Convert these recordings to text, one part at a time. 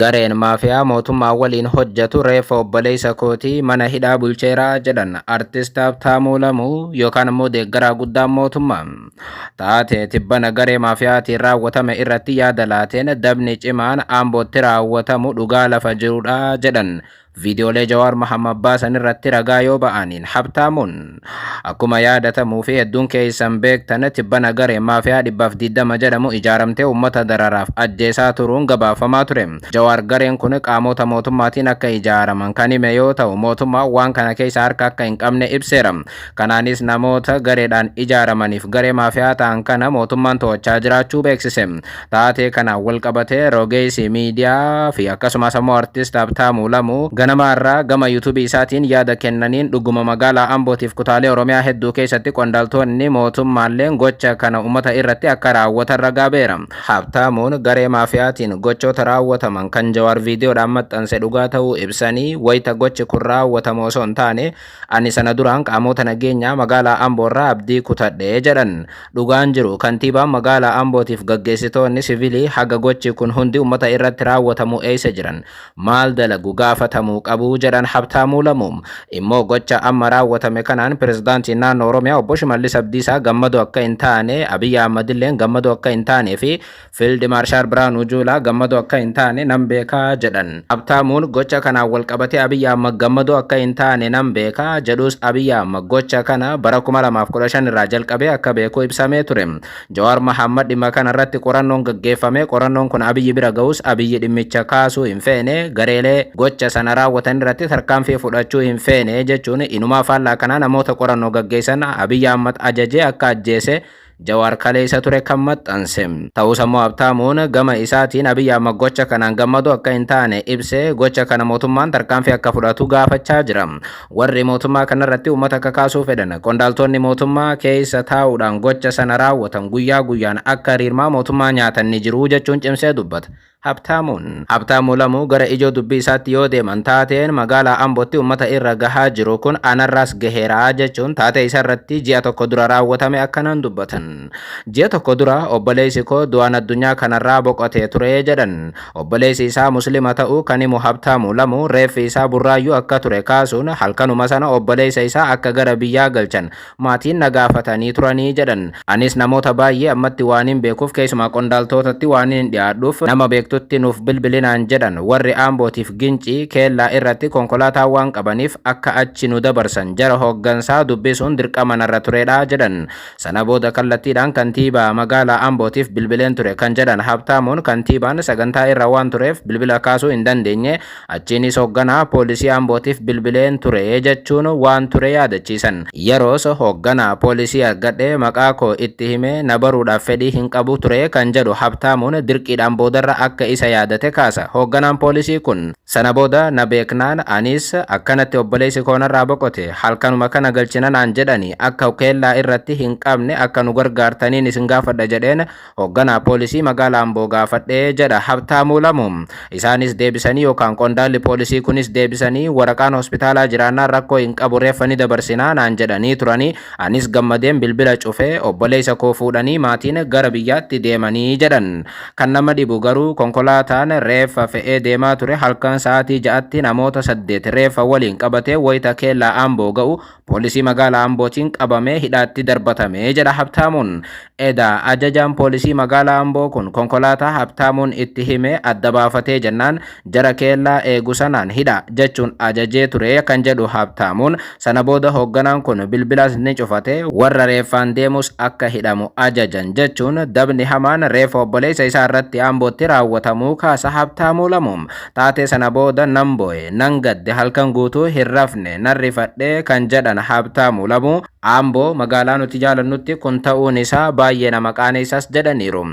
Gareen maafiyaa mootummaa waliin hojjetu reeffa obboleessa kootii mana hidhaa bulcheeraa jedhan artist Habtaamuu Lamuu yookaan immoo deeggaraa guddaan mootummaa. Taatee tibbana garee maafiyaatiin raawwatame irratti yaada laateen dabni cimaan Ambootti raawwatamu dhugaa lafa jirudha jedhan. Viidiyoolee Jawaar Mohaammed baasan irratti ragaa yoo ba'aniin Habtaamuun akkuma yaadatamuu fi hedduun keessan beektan tibbana garee maafiyaa 220 jedhamu ijaaramtee uummata dararaaf ajjeesaa turuun gabaafamaa ture. Jawaar gareen kun qaamota mootummaatiin akka ijaaraman kan hime yoo ta'u mootummaa waan kana keessa harka akka hin qabne ibseera. Kanaanis namoota gareedhaan ijaaramaniif garee maafiyaa ta'an kana mootummaan to'achaa jiraachuu beeksise. Taatee kanaan wal qabatee rogeessi miidiyaa fi akkasumas immoo artist Habtaamuu Lamuu ganamaarraa gama YouTube isaatiin yaada kennaniin dhuguma magaalaa Ambootiif kutaalee Oromiyaa hedduu keessatti qondaaltonni mootummaalleen gocha kana uummata irratti akka raawwatan ragaa beera. Habtaamuun garee maafiyaatiin gochoota raawwataman kan Jawaar viidiyoodhaan maxxanse dhugaa ta'uu ibsanii wayita gochi kun raawwatamu osoo hin taane ani sana duraan qaamota nageenyaa magaalaa Amboorraa abdii kutadhee jedhan. Dhugaan jiru kantiibaan magaalaa Ambootiif gaggeessitoonni siviilii haga gochi kun hundi uummata irratti raawwatamu eessa jiran maal dalagu gaafatamu qabu jedhan Habtaamuu Lamuu. Immoo gocha amma raawwatame kanaan pirezidaantiin naannoo Oromiyaa obbo Shimallis Abdiisaa gammadoo akka hin taane, Abiyyi Ahmad illee gammadoo akka hin taane fi Fiild Maarshaal Biraanuu Juulaa gammadoo akka hin taane nan beekaa jedhan. Habtaamuun gocha kanaan wal qabatee Abiyyi Ahmad gammadoo akka hin taane nan beekaa jedhus Abiyyi Ahmad gocha kana bara 2015 irraa jalqabee akka beeku ibsamee ture. Jawaar Mohaammed dhimma kana irratti qorannoon gaggeeffame. Qorannoon kun Abiyyi bira ga'us Abiyyi dhimmicha kaasuu hin feene, gareelee gocha sana raawwatan irratti tarkaanfii fudhachuu hin feene jechuun inumaa faallaa kana namoota qorannoo gaggeessan Abiyyi Ahmad ajajee akka ajjeese Jawaar kaleessa ture kan maxxanse. Ta'us immoo Habtaamuun gama isaatiin Abiyyi Ahmad gocha kanaan gammadoo akka hin taane ibsee gocha kana mootummaan tarkaanfii akka fudhatu gaafachaa jira. Warri mootummaa kanarratti uummata kakaasuu fedhan qondaaltonni mootummaa keessa taa'uudhaan gocha sana raawwatan guyyaa guyyaan akka hiriirmaa mootummaa nyaatan ni jiru jechuun cimsee dubbata. Habtaamuu Lamuu gara ijoo dubbii isaatti yoo deeman taateen magaalaa Ambootti uummata irra gahaa jiru kun anarraas gaheeraa jechuun taatee isa irratti ji'a tokko dura raawwatame akkanaan dubbatan. Ji'a tokko dura obboleessi koo du'aan addunyaa kanarraa boqotee ture jedhan. Obboleessi isaa Musliima ta'uu kan himu Habtaamuu Lamuu reeffi isaa burraayyuu akka ture kaasuun halkanuma sana obboleessa isaa akka gara biyyaa galchan maatiin na gaafatanii turanii jedhan. Anis namoota baay'ee ammatti waan hin beekuuf keessumaa qondaaltotatti waan hin dhiyaadhuuf nama beektutti nuuf bilbilinaan jedhan. Warri Ambootiif Gincii keellaa irratti konkolaataa waan qabaniif akka achi nu dabarsan jara hooggansaa dubbisuun dirqama narra turedha jedhan. Sana booda kallattiidhaan kantiibaa magaalaa Ambootiif bilbileen ture kan jedhan Habtaamuun kantiibaan sagantaa irra waan tureef bilbila kaasuu hin dandeenye achiinis hoogganaa poolisii Ambootiif bilbileen ture jechuun waan ture yaadachiisan. Yeroos hoogganaa poolisii argadhe maqaa koo itti hime na baruudhaaf fedhii hin qabu ture kan jedhu Habtaamuun dirqiidhaan boodarra akka isa yaadate kaasa. Hoogganaan poolisii kun sana booda na beeknaan anis akkanatti obboleessi koo narraa boqote halkanuma kana galchina naan jedhanii akka keellaa irratti hin qabne akka nu gargaartaniin isin gaafadha jedheen hoogganaa poolisii magaalaa Amboo gaafadhee jedha Habtaamuu Lamuu. Isaanis deebisanii yookaan qondaalli poolisii kunis deebisanii waraqaan hospitaalaa jiraannaan rakkoo hin qabu reeffa ni dabarsinaa naan jedhanii turanii anis gammadeen bilbila cufee obboleessa koo fuudhanii maatiin gara biyyaatti deemanii jedhan. Kan nama dhibu garuu konkolaataan reeffa fe'ee deemaa ture halkan sa'aatii 6tti namoota 8 reeffa waliin qabatee wayita keellaa Amboo ga'u poolisii magaalaa Ambootiin qabamee hidhaatti darbatame jedha Habtaamuun. Edaa ajajaan poolisii magaalaa Amboo kun konkolaataa Habtaamuun itti hime adda baafatee jennaan jara keellaa eegu sanaan hidha jechuun ajajee ture kan jedhu Habtaamuun. Sana booda hoogganaan kun bilbilas ni cufate warra reeffaan deemus akka hidhamu ajajan jechuun dabni hamaan reeffa obboleessa isaa irratti Ambootti raawwatamuu kaasa Habtaamuu Lamuu. Taatee sana booda nan boo'e nan gadde halkan guutuu hin rafne nan rifadhe kan jedhan Habtaamuu Lamuu. Amboo magaalaa nuti jaalannutti kun ta'uun isaa baay'ee nama qaaneessas jedhaniiru.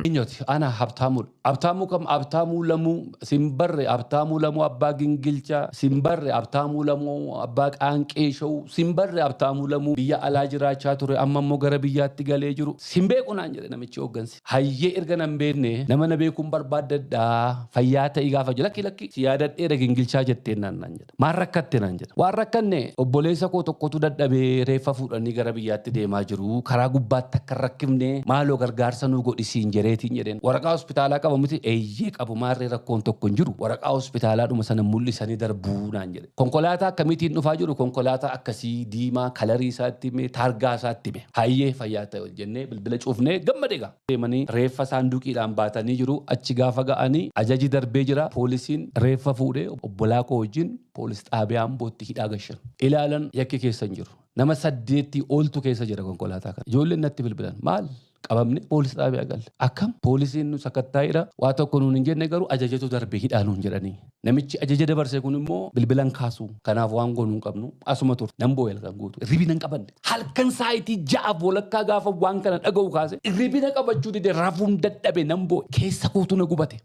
Ana Habtaamuu kam Habtaamuu Lamuu simbarre Habtaamuu Lamuu abbaa gingilcha simbarre Habtaamuu Lamuu abbaa qaanqee shawuu simbarre Habtaamuu Lamuu biyya alaa jiraachaa ture amma immoo gara biyyaatti galee jiru simbeeku naan jedhe namichi hooggansi. Hayyee erga nan beekne nama na beekuun barbaadadha. fayyaadhaa fayyaa ta'ii gaafa jedhu lakki si yaadadheera gingilchaa jetteen naan jedha. Maal rakkatte naan jedha. Waan rakkanne obboleessa koo tokkotu dadhabee reeffa fuudhanii gara biyyaatti deemaa jiru. Karaa gubbaatti akka rakkifne maaloo gargaarsa nuu godhisiin jedheetiin jedheen. Waraqaa hospitaalaa qaba miti eeyyee qabu maarree rakkoon tokko hin jiru. Waraqaa hospitaalaadhuma sana mul'isanii darbuu naan jedhe. Konkolaataa akkamitiin dhufaa jiru konkolaataa akkasii diimaa kalarii isaatti hime taargaa isaatti hime. Hayyee fayyaa ta'e ol jennee bilbila cuufnee gammadee gaa. Deemanii reeffa saanduqiidhaan baatanii jiru achi gaafa ga'anii ajaji darbee jira poolisiin reeffa fuudhee obbolaa koo wajjin poolis xaabiyaan bootti hidhaa gashan. Ilaalan yakki keessa hin jiru. Nama 8 oltu keessa jira konkolaataa kana. Ijoolleen natti bilbilan maal? Qabamne poolis xaabiyaa galle. Akkam poolisiin nu sakattaa'eera waa tokko nuun hin jenne garuu ajajatu darbee hidhaa nuun jedhanii. Namichi ajaja dabarse kun immoo bilbilan kaasu. Kanaaf waan goonuu hin qabnu asuma ture. Nan boo'el kan guutu. Ribina hin qabanne. Halkan saayitii 6 walakkaa gaafa waan kana dhaga'u kaase ribina qabachuu dide rafuun dadhabe nan boo'e. Keessa kootu na gubate.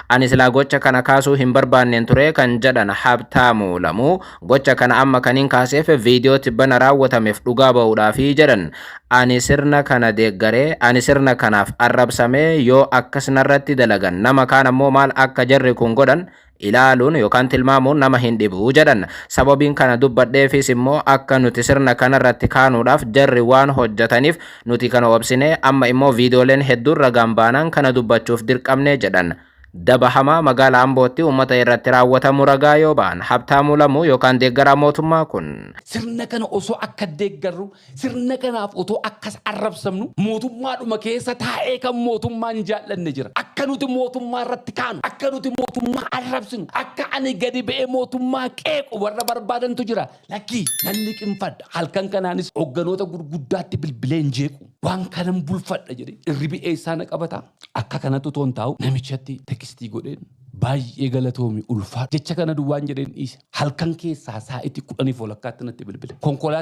Ani silaa gocha kana kaasuu hin barbaanneen ture kan jedhan Habtaamuu Lamuu gocha kana amma kaniin kaaseef viidiyoo tibbana raawwatameef dhugaa ba'uudhaaf jedhan. Ani sirna kana deeggaree ani sirna kanaaf arrabsamee yoo akkasnarratti dalagan nama kaan ammoo maal akka jarri kun godhan ilaaluun yookaan tilmaamuun nama hin dhibu jedhan. Sababiin kana dubbadheefis immoo akka nuti sirna kanarratti kaanuudhaaf jarri waan hojjetaniif nuti kana obsine amma immoo viidiyooleen hedduun ragaan baanaan kana dubbachuuf dirqamne jedhan. Daba hamaa magaalaa Ambootti uummata irratti raawwatamu ragaa yoo ba'an Habtaamuu Lamuu yookaan deeggaraa mootummaa kun. Sirna kana osoo akka deeggarru sirna kanaaf otoo akkas arrabsamnu mootummaadhuma keessa taa'ee kan mootummaan jaallanne jira. Akka nuti mootummaa irratti kaanu akka nuti mootummaa arrabsinu akka ani gadi ba'ee mootummaa qeequ warra barbaadantu jira. Lakkii nan liqinfadha halkan kanaanis hogganoota gurguddaatti bilbileen jeequ waan kanan bulfadha jedhe irribi eessaana qabata akka kanatti toon taa'u namichatti tekstii godheen baay'ee galatoomi ulfaa jecha kana duwwaan jedheen dhiise halkan keessaa saa'itii 10 walakkaatti natti bilbile konkolaataa